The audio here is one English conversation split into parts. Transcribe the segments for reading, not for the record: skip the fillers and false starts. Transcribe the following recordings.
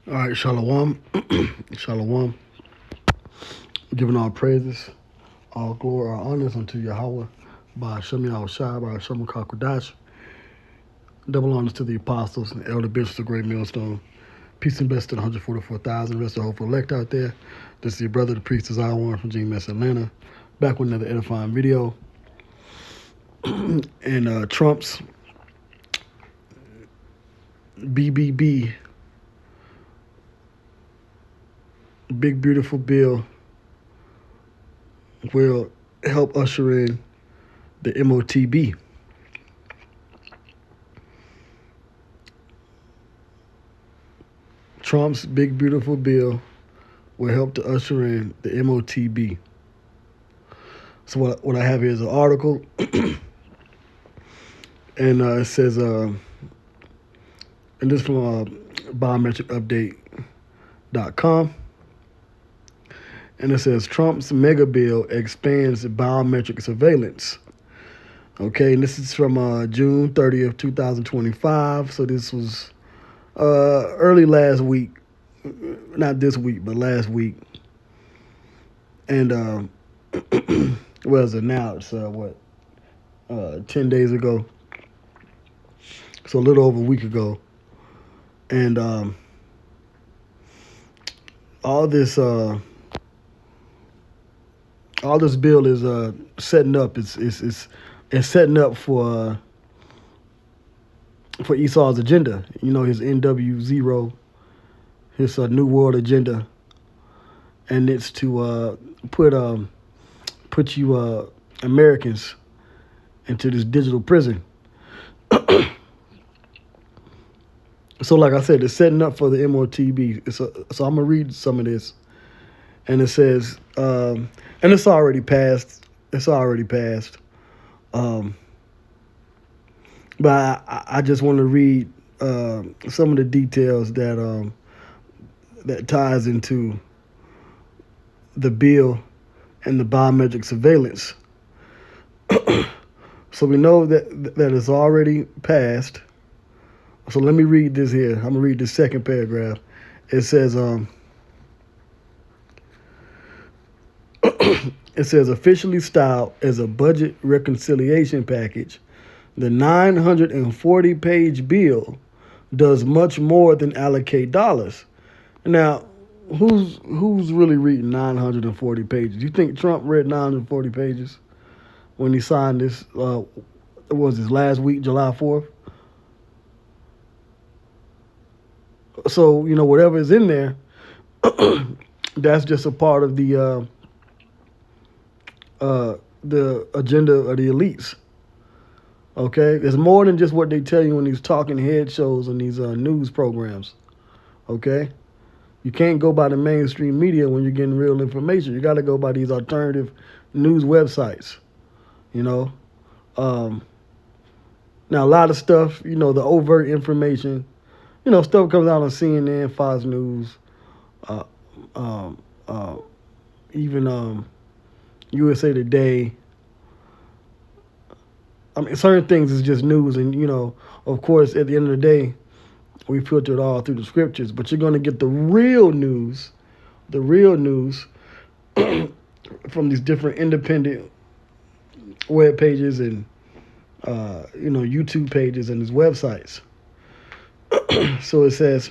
All right, Shalom. Shalom. Giving all praises, all glory, all honors unto Yahweh by Shem Yahweh Shai, by Shem Kakodash. Double honors to the apostles and elder bishops of Great Millstone. Peace and blessings to the 144,000 rest of the hopeful elect out there. This is your brother, the priest, is I1 from GMS Atlanta. Back with another edifying video. And Trump's BBB, Big Beautiful Bill, will help usher in the MOTB. Trump's Big Beautiful Bill will help to usher in the MOTB. So what I have here is an article, and it says, and this is from biometricupdate.com. And it says Trump's Megabill expands biometric surveillance. Okay, and this is from June 30th, 2025. So this was early last week. Not this week, but last week. And it was announced, 10 days ago. So a little over a week ago. And all this bill is setting up. It's setting up for Esau's agenda. You know, his NW0, his New World Agenda, and it's to put you Americans into this digital prison. So, like I said, it's setting up for the MOTB. So I'm gonna read some of this, and it says, and it's already passed. It's already passed. But I just want to read some of the details that that ties into the bill and the biometric surveillance. So we know that it's already passed. So let me read this here. I'm going to read the second paragraph. It says, it says, officially styled as a budget reconciliation package, the 940-page bill does much more than allocate dollars. Now, who's really reading 940 pages? You think Trump read 940 pages when he signed this? Was this last week, July 4th? So, you know, whatever is in there, that's just a part of the agenda of the elites. Okay, it's more than just what they tell you in these talking head shows and these news programs. Okay, you can't go by the mainstream media when you're getting real information. You got to go by these alternative news websites. You know, now a lot of stuff, you know, the overt information, you know, stuff comes out on CNN, Fox News, even USA Today. I mean, certain things is just news, and, you know, of course, at the end of the day, we filter it all through the scriptures. But you're going to get the real news from these different independent web pages and, you know, YouTube pages and these websites. So it says,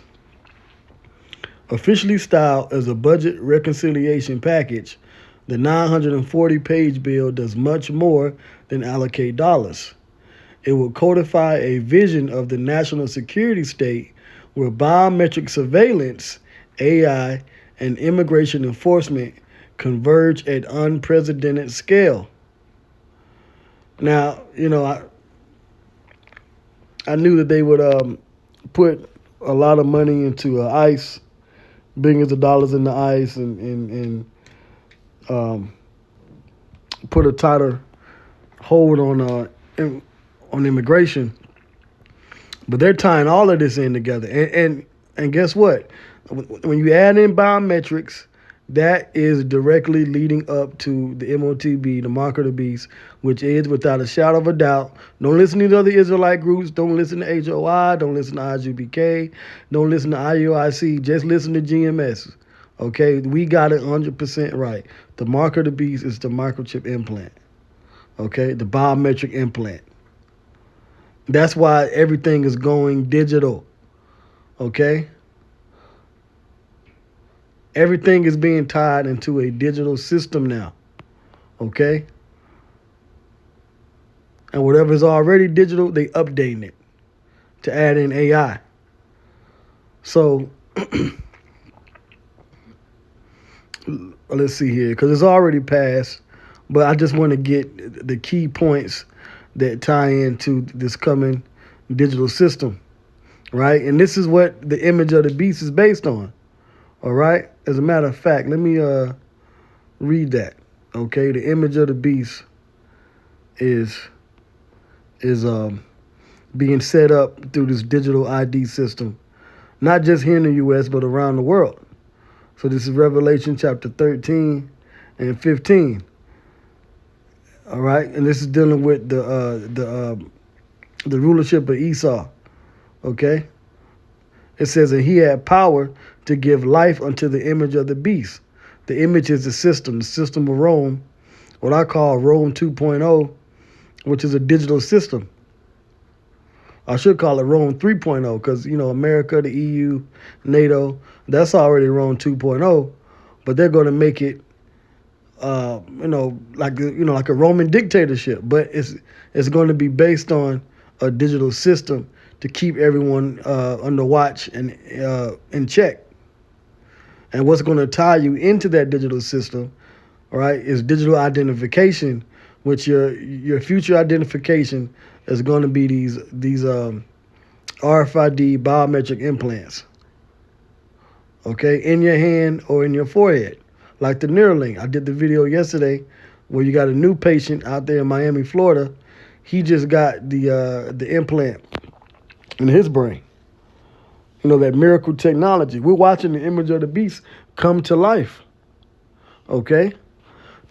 officially styled as a budget reconciliation package, the 940-page bill does much more than allocate dollars. It will codify a vision of the national security state where biometric surveillance, AI, and immigration enforcement converge at unprecedented scale. Now, you know, I knew that they would put a lot of money into ICE, billions of dollars into ICE, and put a tighter hold on immigration. But they're tying all of this in together. And guess what? When you add in biometrics, That is directly leading up to the MOTB, the mark of the beast, which is without a shadow of a doubt. Don't listen to the other Israelite groups. Don't listen to HOI. Don't listen to IGBK. Don't listen to IUIC. Just listen to GMS. Okay, we got it 100% right. The mark of the beast is the microchip implant. Okay, the biometric implant. That's why everything is going digital. Okay? Everything is being tied into a digital system now. Okay? And whatever is already digital, they updating it to add in AI. So let's see here, because it's already passed, but I just want to get the key points that tie into this coming digital system, right? And this is what the image of the beast is based on, all right? As a matter of fact, let me read that, okay? The image of the beast is being set up through this digital ID system, not just here in the U.S., but around the world. So this is Revelation chapter 13 and 15. All right, and this is dealing with the rulership of Esau. Okay, it says, and he had power to give life unto the image of the beast. The image is the system of Rome, what I call Rome 2.0, which is a digital system. I should call it Rome 3.0 because, America, the EU, NATO, that's already Rome 2.0, but they're going to make it, like a Roman dictatorship. But it's going to be based on a digital system to keep everyone under watch and in check. And what's going to tie you into that digital system, all right, is digital identification, which your future identification is going to be these RFID biometric implants, okay, in your hand or in your forehead, like the Neuralink. I did the video yesterday where you got a new patient out there in Miami, Florida. He just got the implant in his brain. That miracle technology. We're watching the image of the beast come to life, okay?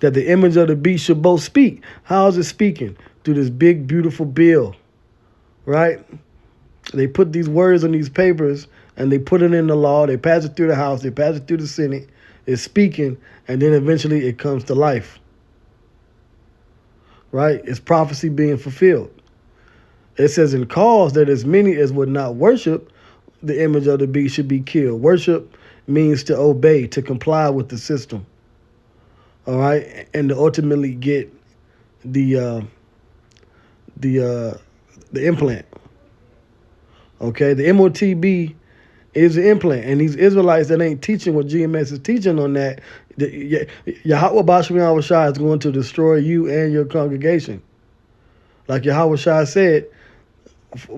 That the image of the beast should both speak. How is it speaking? Through this big, beautiful bill, right? They put these words on these papers and they put it in the law. They pass it through the House. They pass it through the Senate. It's speaking, and then eventually it comes to life, right? It's prophecy being fulfilled. It says, in cause that as many as would not worship the image of the beast should be killed. Worship means to obey, to comply with the system, all right, and to ultimately get the implant. Okay, the MOTB is the implant, and these Israelites that ain't teaching what GMS is teaching on that, Yahweh Bashar Shai is going to destroy you and your congregation. Like Yahweh Shai said,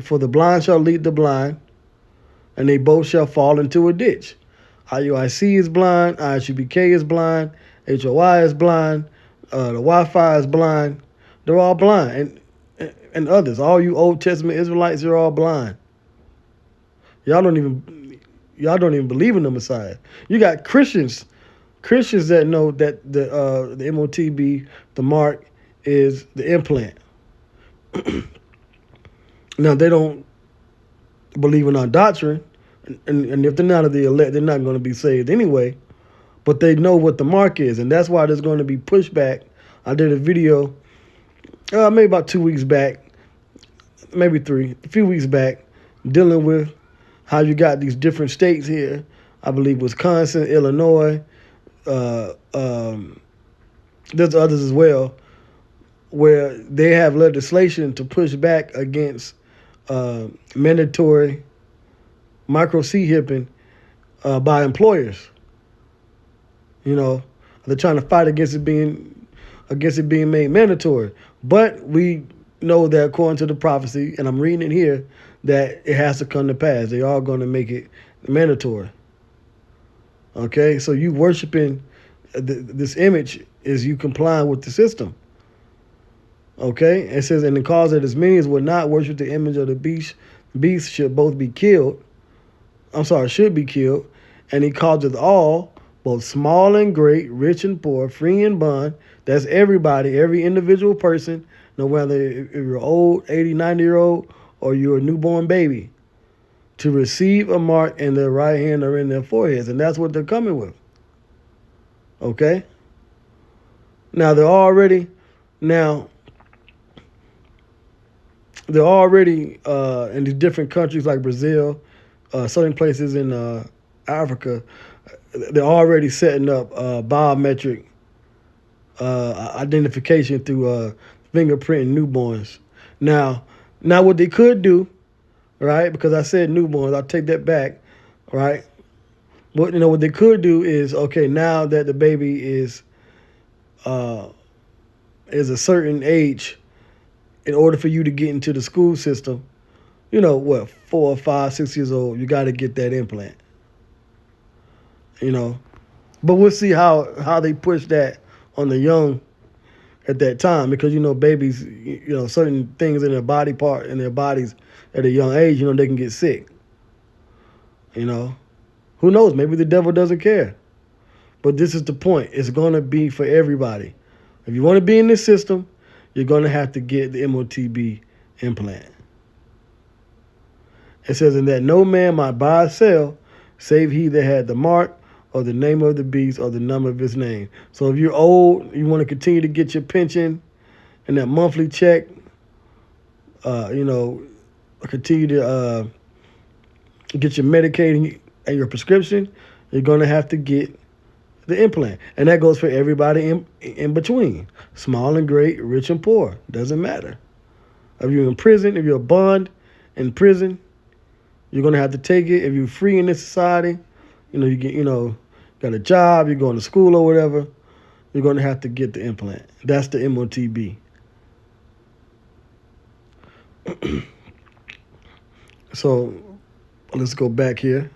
for the blind shall lead the blind, and they both shall fall into a ditch. IUIC is blind, ISUBK is blind, HOI is blind, the Wi-Fi is blind. They're all blind, and others. All you Old Testament Israelites, you're all blind. Y'all don't even believe in the Messiah. You got Christians that know that the MOTB, the mark, is the implant. Now they don't believe in our doctrine, and if they're not of the elect, they're not going to be saved anyway. But they know what the mark is, and that's why there's going to be pushback. I did a video maybe about 2 weeks back, maybe a few weeks back, dealing with how you got these different states here. I believe Wisconsin, Illinois, there's others as well, where they have legislation to push back against mandatory micro C-hipping by employers. They're trying to fight against it being made mandatory. But we know that according to the prophecy, and I'm reading it here, that it has to come to pass. They are going to make it mandatory. Okay, so you worshiping this image is you complying with the system. Okay, it says, and the cause that as many as would not worship the image of the beast should be killed. And he causeth all both small and great, rich and poor, free and bond. That's everybody, every individual person, no matter if you're old, 80, 90-year-old, or you're a newborn baby, to receive a mark in their right hand or in their foreheads. And that's what they're coming with. Okay? Now, now, they're already in these different countries like Brazil, certain places in Africa, they're already setting up biometric identification through fingerprinting newborns. Now, what they could do, right? Because I said newborns, I'll take that back, right? What they could do is, okay, now that the baby is a certain age, in order for you to get into the school system, 4, 5, 6 years old, you got to get that implant. But we'll see how they push that on the young at that time, because babies, certain things in their bodies at a young age, they can get sick. Who knows? Maybe the devil doesn't care. But this is the point. It's going to be for everybody. If you want to be in this system, you're going to have to get the MOTB implant. It says, in that no man might buy or sell, save he that had the mark or the name of the beast or the number of his name. So if you're old, you want to continue to get your pension and that monthly check, continue to get your Medicaid and your prescription, you're going to have to get the implant. And that goes for everybody in between. Small and great, rich and poor. Doesn't matter. If you're in prison, if you're a bond in prison, you're going to have to take it. If you're free in this society, you get, got a job, you're going to school or whatever, you're going to have to get the implant. That's the MOTB. So let's go back here.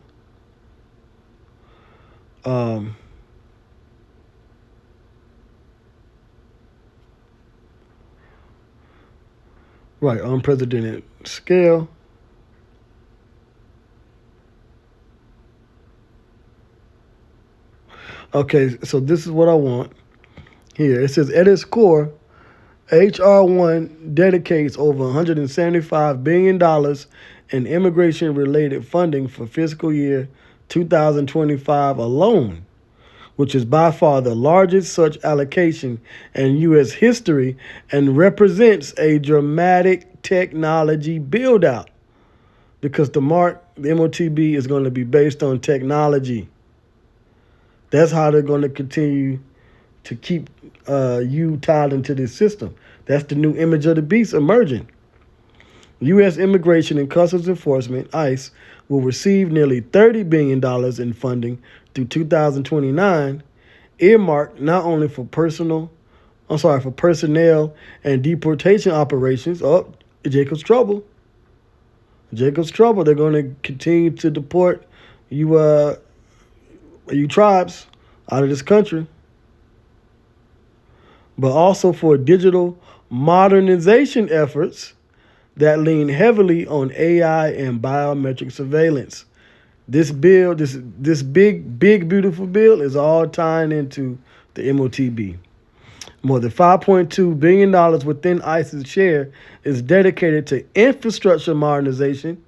Right, unprecedented scale. Okay, so this is what I want here. It says, at its core, HR1 dedicates over $175 billion in immigration-related funding for fiscal year 2025 alone, which is by far the largest such allocation in U.S. history and represents a dramatic technology build-out, because the MOTB, is going to be based on technology. That's how they're going to continue to keep you tied into this system. That's the new image of the beast emerging. U.S. Immigration and Customs Enforcement, ICE, will receive nearly $30 billion in funding through 2029, earmarked not only for personnel and deportation operations. Oh, Jacob's trouble. They're going to continue to deport you tribes out of this country, but also for digital modernization efforts that lean heavily on AI and biometric surveillance. This bill, this big, beautiful bill, is all tying into the MOTB. More than $5.2 billion within ICE's share is dedicated to infrastructure modernization,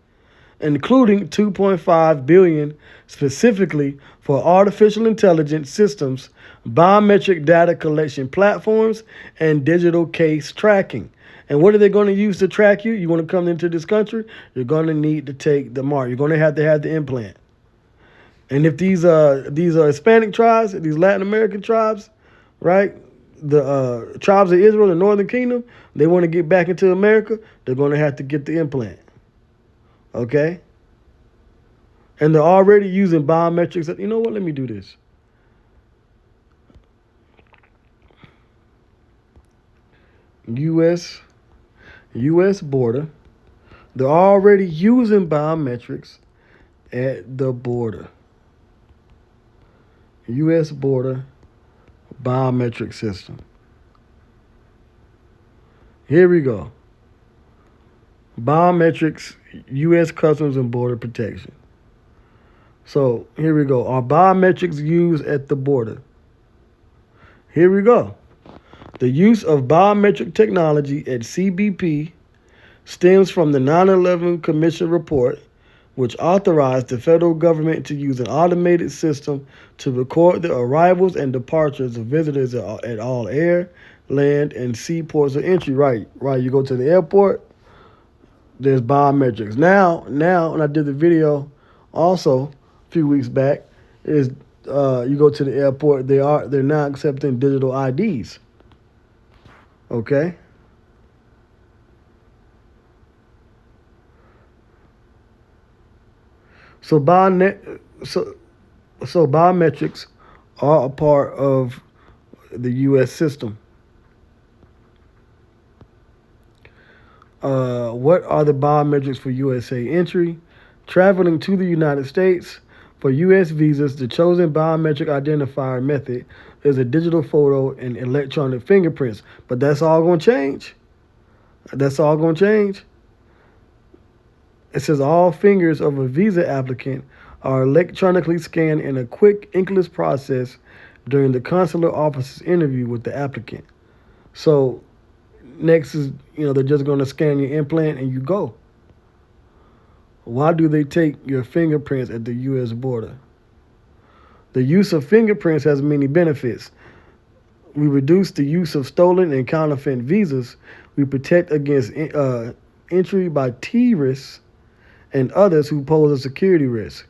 including $2.5 billion specifically for artificial intelligence systems, biometric data collection platforms, and digital case tracking. And what are they going to use to track you? You want to come into this country, you're going to need to take the mark. You're going to have the implant. And if these are Hispanic tribes, these Latin American tribes, right, the tribes of Israel, the Northern Kingdom, they want to get back into America, they're going to have to get the implant. Okay? And they're already using biometrics. You know what? Let me do this. U.S. border. They're already using biometrics at the border. U.S. border biometric system. Here we go. Biometrics, U.S. Customs and Border Protection. So here we go. Are biometrics used at the border? Here we go. The use of biometric technology at CBP stems from the 9/11 Commission report, which authorized the federal government to use an automated system to record the arrivals and departures of visitors at all air, land, and sea ports of entry. Right. You go to the airport, there's biometrics. Now, when I did the video also a few weeks back, is you go to the airport, they're now accepting digital IDs. Okay? So biometrics are a part of the U.S. system. What are the biometrics for USA entry? Traveling to the United States for U.S. visas, the chosen biometric identifier method is a digital photo and electronic fingerprints. But that's all going to change. That's all going to change. It says all fingers of a visa applicant are electronically scanned in a quick, inkless process during the consular officer's interview with the applicant. So next is, they're just going to scan your implant and you go. Why do they take your fingerprints at the U.S. border? The use of fingerprints has many benefits. We reduce the use of stolen and counterfeit visas. We protect against entry by terrorists and others who pose a security risk.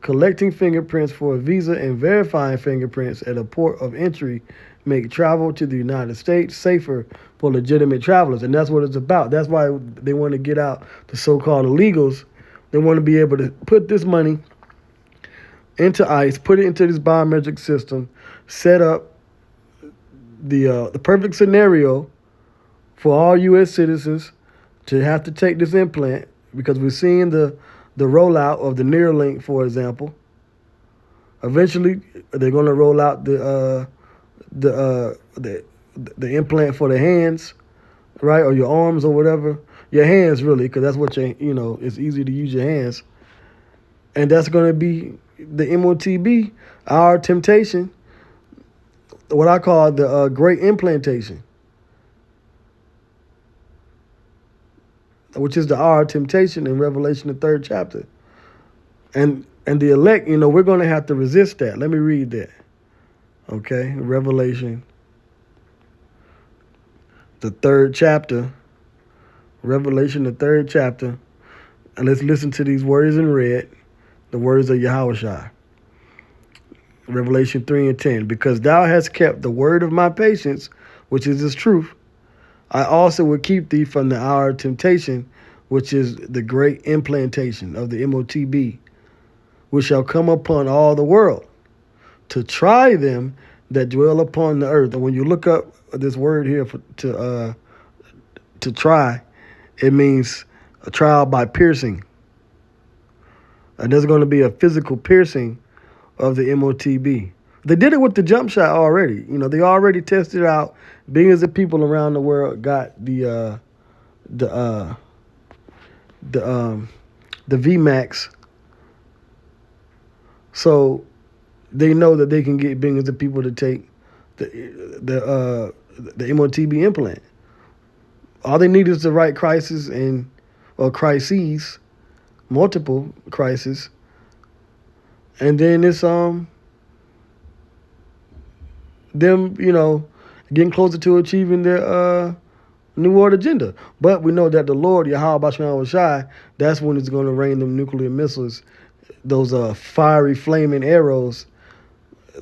Collecting fingerprints for a visa and verifying fingerprints at a port of entry make travel to the United States safer for legitimate travelers. And that's what it's about. That's why they want to get out the so-called illegals. They want to be able to put this money into ICE, put it into this biometric system, set up the perfect scenario for all U.S. citizens to have to take this implant, because we're seeing the rollout of the Neuralink, for example. Eventually, they're going to roll out the implant for the hands, right, or your arms or whatever. Your hands, really, because that's what it's easy to use your hands. And that's going to be the MOTB, our temptation, what I call the great implantation, which is the our temptation in Revelation, the 3rd chapter. And the elect, we're going to have to resist that. Let me read that. Okay, Revelation, the 3rd chapter. Revelation, the 3rd chapter. And let's listen to these words in red, the words of Yahushua. Revelation 3:10. Because thou hast kept the word of my patience, which is his truth, I also will keep thee from the hour of temptation, which is the great implantation of the MOTB, which shall come upon all the world, to try them that dwell upon the earth. And when you look up this word here to try, it means a trial by piercing. And there's going to be a physical piercing of the MOTB. They did it with the jump shot already. They already tested out. Billions of people around the world got the VMAX. So they know that they can get billions of people to take the MOTB implant. All they need is the right crisis or crises, multiple crises, and then it's them getting closer to achieving their New World agenda. But we know that the Lord, Yahweh Bashar Shai, that's when it's going to rain them nuclear missiles, those fiery flaming arrows,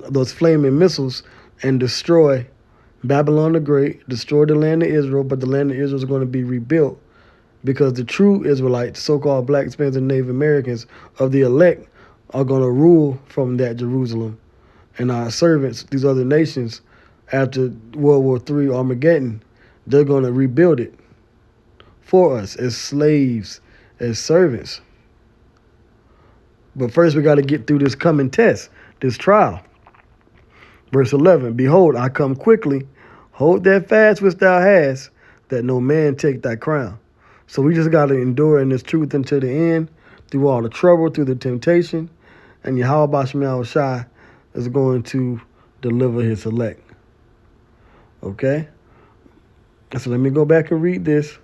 those flaming missiles, and destroy Babylon the Great, destroy the land of Israel. But the land of Israel is going to be rebuilt, because the true Israelites, so-called black, Hispanics, and Native Americans of the elect, are going to rule from that Jerusalem. And our servants, these other nations, after World War III, Armageddon, they're going to rebuild it for us as slaves, as servants. But first we got to get through this coming test, this trial. Verse 11, behold, I come quickly. Hold that fast which thou hast, that no man take thy crown. So we just got to endure in this truth until the end, through all the trouble, through the temptation. and Yahweh Shema Shai is going to deliver his elect. Okay? So let me go back and read this.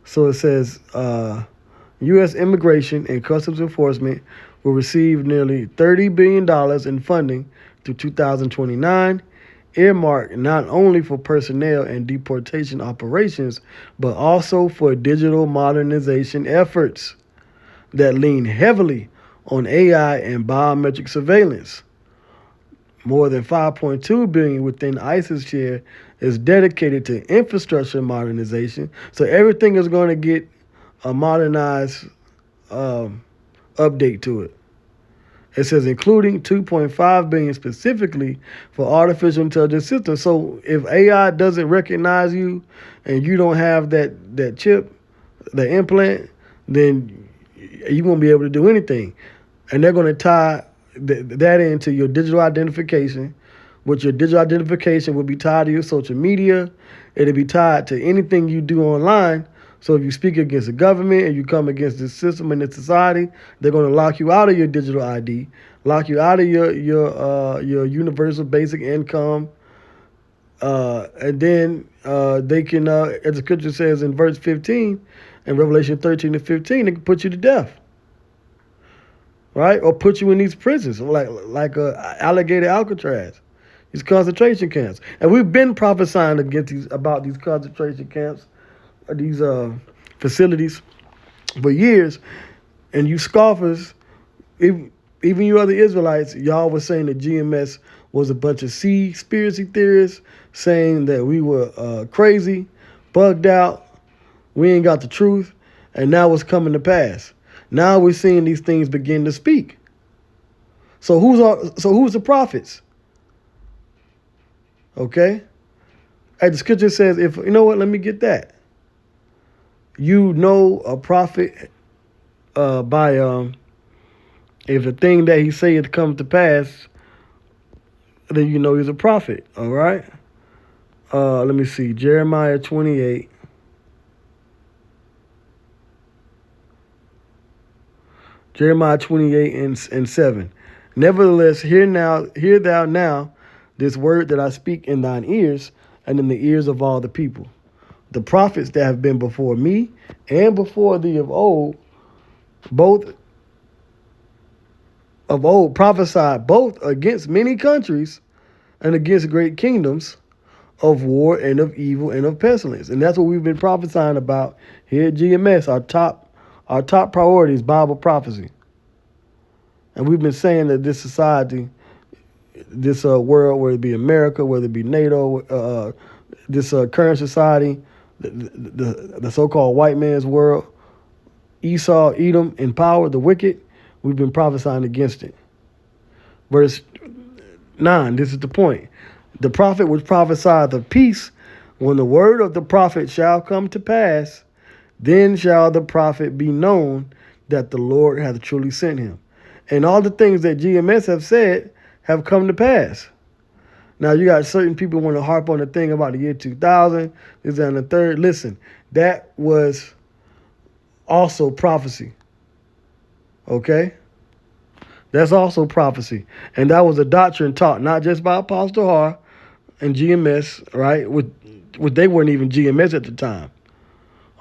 So it says, U.S. Immigration and Customs Enforcement will receive nearly $30 billion in funding through 2029, earmarked not only for personnel and deportation operations, but also for digital modernization efforts that lean heavily on AI and biometric surveillance. More than $5.2 billion within ICE's share is dedicated to infrastructure modernization. So everything is going to get a modernized update to it. It says including $2.5 billion specifically for artificial intelligence systems. So if AI doesn't recognize you and you don't have that chip, the implant, then you won't be able to do anything. And they're going to tie that into your digital identification, which your digital identification will be tied to your social media. It'll be tied to anything you do online. So if you speak against the government and you come against this system and this society, they're going to lock you out of your digital ID, lock you out of your universal basic income, and then they can, as the scripture says in verse 15, in Revelation 13 and 15, they can put you to death, right? Or put you in these prisons, like alligator Alcatraz, these concentration camps. And we've been prophesying about these concentration camps, these facilities for years, and you scoffers, even you other Israelites, y'all were saying that GMS was a bunch of conspiracy theorists, saying that we were crazy, bugged out, we ain't got the truth, and now it's coming to pass. Now we're seeing these things begin to speak. So who's the prophets? Okay, as the scripture says, if you know what, let me get that. You know a prophet by if the thing that he said come to pass, then you know he's a prophet. All right. Let me see. Jeremiah 28. Jeremiah 28 and 7. Nevertheless, hear thou now this word that I speak in thine ears and in the ears of all the people. The prophets that have been before me and before thee of old, prophesied both against many countries and against great kingdoms, of war and of evil and of pestilence. And that's what we've been prophesying about here at GMS. Our top priority is Bible prophecy. And we've been saying that this society, this world, whether it be America, whether it be NATO, this current society, the so-called white man's world, Esau, Edom, in power, the wicked, we've been prophesying against it. Verse 9, this is the point. The prophet which prophesieth of peace, when the word of the prophet shall come to pass, then shall the prophet be known that the Lord hath truly sent him. And all the things that GMS have said have come to pass. Now, you got certain people want to harp on the thing about the year 2000, this and the third. Listen, that was also prophecy. Okay? That's also prophecy. And that was a doctrine taught not just by Apostle Har and GMS, right? They weren't even GMS at the time.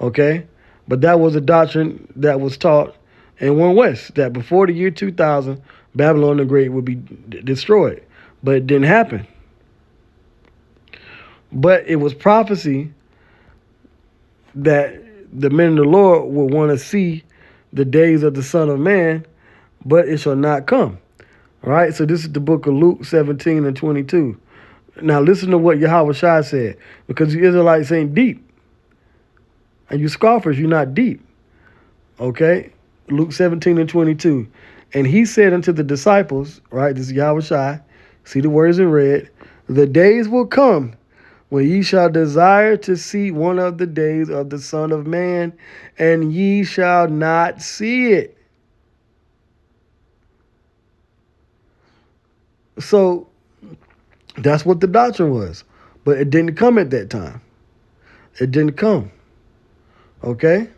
Okay? But that was a doctrine that was taught in One West, that before the year 2000, Babylon the Great would be destroyed. But it didn't happen. But it was prophecy that the men of the Lord would want to see the days of the Son of Man, but it shall not come. All right, so this is the book of Luke 17 and 22. Now listen to what Yahweh Shai said, because you Israelites ain't deep. And you scoffers, you're not deep. Okay? Luke 17 and 22. And he said unto the disciples, right, this is Yahweh Shai, see the words in red, the days will come when ye shall desire to see one of the days of the Son of Man, and ye shall not see it. So that's what the doctrine was. But it didn't come at that time. It didn't come. Okay?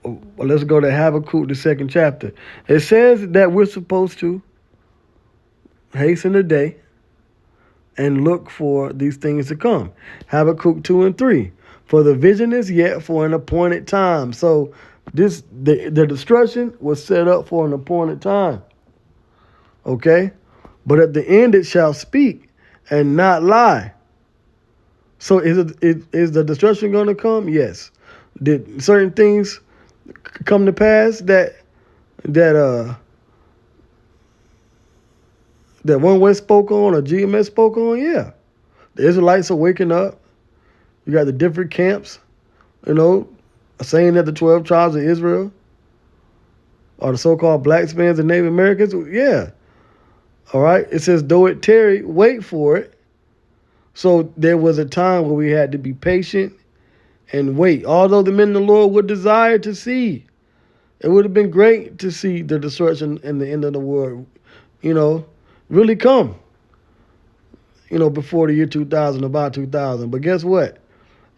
Well, let's go to Habakkuk, the second chapter. It says that we're supposed to hasten the day and look for these things to come. Habakkuk 2 and 3. For the vision is yet for an appointed time. So the destruction was set up for an appointed time. Okay? But at the end it shall speak and not lie. So is the destruction going to come? Yes. Did certain things come to pass that One Way spoke on or GMS spoke on? Yeah. The Israelites are waking up. You got the different camps, saying that the 12 tribes of Israel are the so-called blacks, Spaniards, and Native Americans. Yeah. All right. It says, though it tarry, wait for it. So there was a time where we had to be patient and wait. Although the men of the Lord would desire to see, it would have been great to see the destruction and the end of the world, really come, before the year 2000, about 2000. But guess what?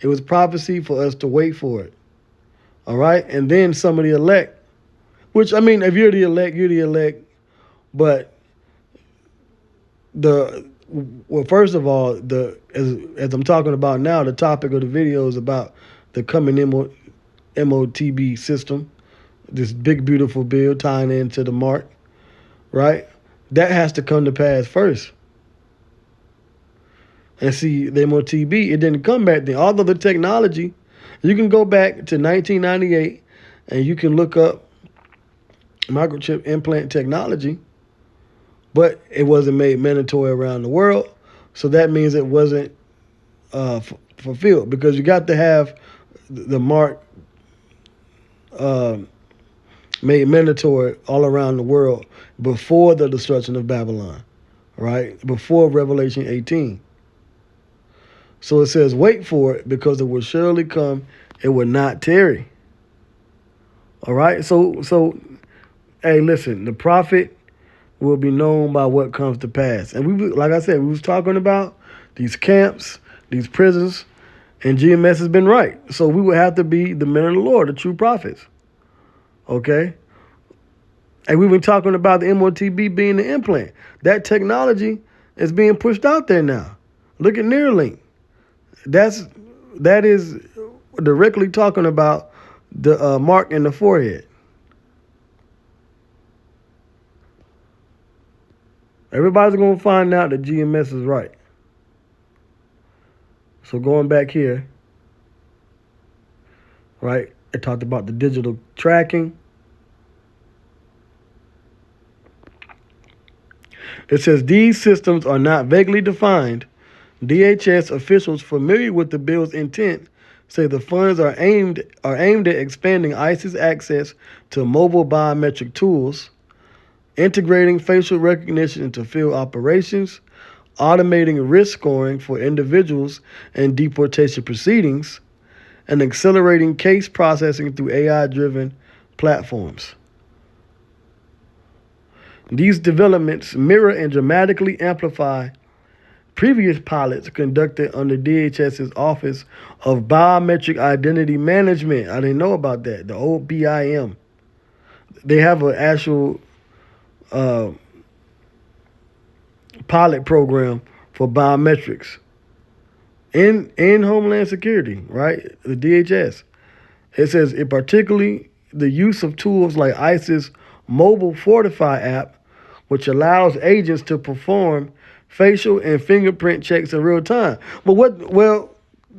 It was prophecy for us to wait for it. All right? And then some of the elect, which, if you're the elect, you're the elect. But first of all, as I'm talking about now, the topic of the video is about the coming MOTB system, this big, beautiful bill tying into the mark, right? That has to come to pass first. And see, the MOTB, it didn't come back then. Although the technology, you can go back to 1998 and you can look up microchip implant technology, but it wasn't made mandatory around the world. So that means it wasn't fulfilled, because you got to have the mark made mandatory all around the world before the destruction of Babylon, right? Before Revelation 18. So it says, wait for it, because it will surely come. It will not tarry. All right? So, hey, listen, the prophet will be known by what comes to pass. And like I said, we was talking about these camps, these prisons, and GMS has been right. So we would have to be the men of the Lord, the true prophets. Okay? And we've been talking about the MOTB being the implant. That technology is being pushed out there now. Look at Neuralink. That is directly talking about the mark in the forehead. Everybody's going to find out that GMS is right. So going back here, right, it talked about the digital tracking. It says these systems are not vaguely defined. DHS officials familiar with the bill's intent say the funds are aimed at expanding ICE's access to mobile biometric tools, integrating facial recognition into field operations, automating risk scoring for individuals in deportation proceedings, and accelerating case processing through AI-driven platforms. These developments mirror and dramatically amplify previous pilots conducted under DHS's Office of Biometric Identity Management. I didn't know about that, the old BIM. They have an actual pilot program for biometrics in Homeland Security, right? The DHS. It says it particularly the use of tools like ICE's mobile Fortify app, which allows agents to perform facial and fingerprint checks in real time. But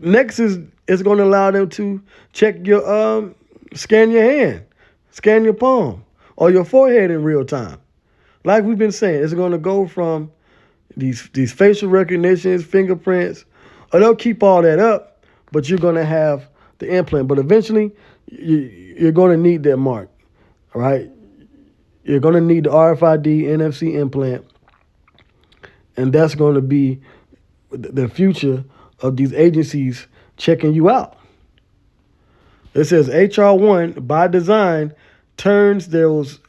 next is going to allow them to check your scan your hand, scan your palm, or your forehead in real time. Like we've been saying, it's going to go from these facial recognitions, fingerprints, or they'll keep all that up, but you're going to have the implant. But eventually, you're going to need that mark, all right? You're going to need the RFID NFC implant, and that's going to be the future of these agencies checking you out. It says HR 1, by design, turns those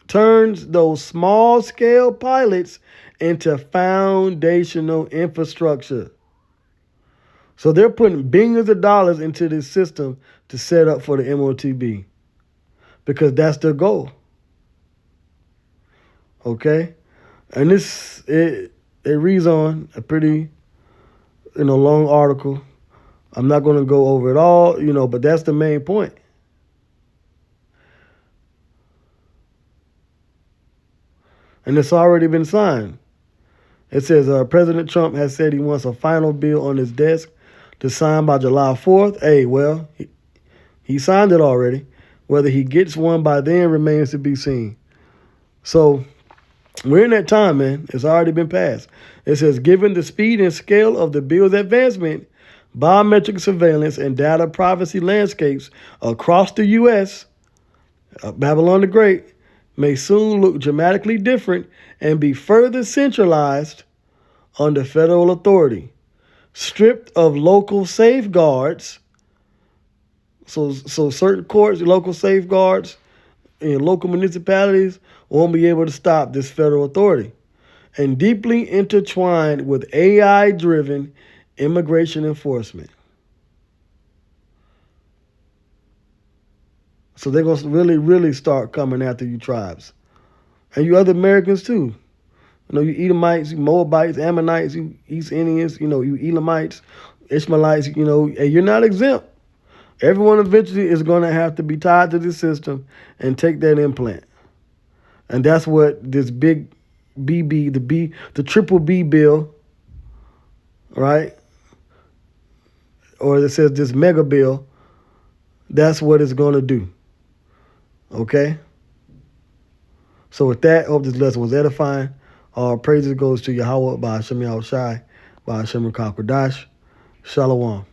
small-scale pilots into foundational infrastructure. So they're putting billions of dollars into this system to set up for the MOTB. because that's their goal. Okay? And it reads on a pretty, long article. I'm not going to go over it all, but that's the main point. And it's already been signed. It says President Trump has said he wants a final bill on his desk to sign by July 4th. Hey, well, he signed it already. Whether he gets one by then remains to be seen. So we're in that time, man. It's already been passed. It says, given the speed and scale of the bill's advancement, biometric surveillance and data privacy landscapes across the U.S., Babylon the Great, may soon look dramatically different and be further centralized under federal authority, stripped of local safeguards. So certain courts, local safeguards, and local municipalities won't be able to stop this federal authority, and deeply intertwined with AI-driven immigration enforcement. So they're going to really, really start coming after you tribes. And you other Americans too. You Edomites, you Moabites, Ammonites, you East Indians, you Elamites, Ishmaelites, and you're not exempt. Everyone eventually is going to have to be tied to the system and take that implant. And that's what this big the triple B bill, right? Or it says this Megabill, that's what it's going to do. Okay? So with that, I hope this lesson was edifying. All praises goes to Yahweh by Hashem Yahushai, by Hashem Kakwadash. Shalom.